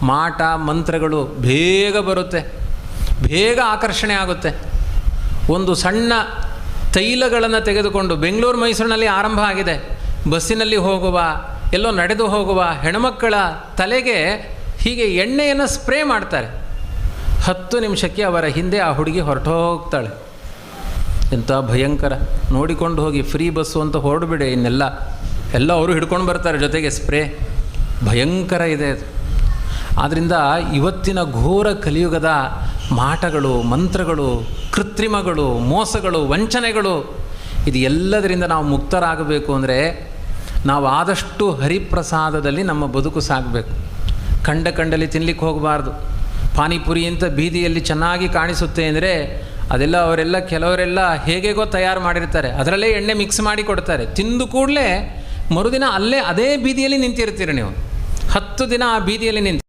ಮಾಟ ಮಂತ್ರಗಳು ಬೇಗ ಬರುತ್ತೆ, ಬೇಗ ಆಕರ್ಷಣೆ ಆಗುತ್ತೆ. ಒಂದು ಸಣ್ಣ ತೈಲಗಳನ್ನು ತೆಗೆದುಕೊಂಡು ಬೆಂಗಳೂರು ಮೈಸೂರಿನಲ್ಲಿ ಆರಂಭ ಆಗಿದೆ. ಬಸ್ಸಿನಲ್ಲಿ ಹೋಗುವ, ಎಲ್ಲೋ ನಡೆದು ಹೋಗುವ ಹೆಣ್ಮಕ್ಕಳ ತಲೆಗೆ ಹೀಗೆ ಎಣ್ಣೆಯನ್ನು ಸ್ಪ್ರೇ ಮಾಡ್ತಾರೆ. 10 ನಿಮಿಷಕ್ಕೆ ಅವರ ಹಿಂದೆ ಆ ಹುಡುಗಿ ಹೊರಟೋಗ್ತಾಳೆ. ಎಂಥ ಭಯಂಕರ! ನೋಡಿಕೊಂಡು ಹೋಗಿ, ಫ್ರೀ ಬಸ್ಸು ಅಂತ ಹೊರಡುಬಿಡಿ, ಇನ್ನೆಲ್ಲ ಅವರು ಹಿಡ್ಕೊಂಡು ಬರ್ತಾರೆ ಜೊತೆಗೆ ಸ್ಪ್ರೇ. ಭಯಂಕರ ಇದೆ ಅದು. ಆದ್ದರಿಂದ ಇವತ್ತಿನ ಘೋರ ಕಲಿಯುಗದ ಮಾಟಗಳು, ಮಂತ್ರಗಳು, ಕೃತ್ರಿಮಗಳು, ಮೋಸಗಳು, ವಂಚನೆಗಳು, ಇದು ಎಲ್ಲದರಿಂದ ನಾವು ಮುಕ್ತರಾಗಬೇಕು ಅಂದರೆ ನಾವು ಆದಷ್ಟು ಹರಿಪ್ರಸಾದದಲ್ಲಿ ನಮ್ಮ ಬದುಕು ಸಾಗಬೇಕು. ಕಂಡಲ್ಲಿ ತಿನ್ನಲಿಕ್ಕೆ ಹೋಗಬಾರ್ದು. ಪಾನಿಪುರಿ ಅಂತ ಬೀದಿಯಲ್ಲಿ ಚೆನ್ನಾಗಿ ಕಾಣಿಸುತ್ತೆ ಅಂದರೆ ಅದೆಲ್ಲ ಕೆಲವರೆಲ್ಲ ಹೇಗೇಗೋ ತಯಾರು ಮಾಡಿರ್ತಾರೆ, ಅದರಲ್ಲೇ ಎಣ್ಣೆ ಮಿಕ್ಸ್ ಮಾಡಿ ಕೊಡ್ತಾರೆ. ತಿಂದು ಕೂಡಲೇ ಮರುದಿನ ಅದೇ ಬೀದಿಯಲ್ಲಿ ನಿಂತಿರ್ತೀರಿ ನೀವು. 10 ದಿನ ಆ ಬೀದಿಯಲ್ಲಿ ನಿಂತು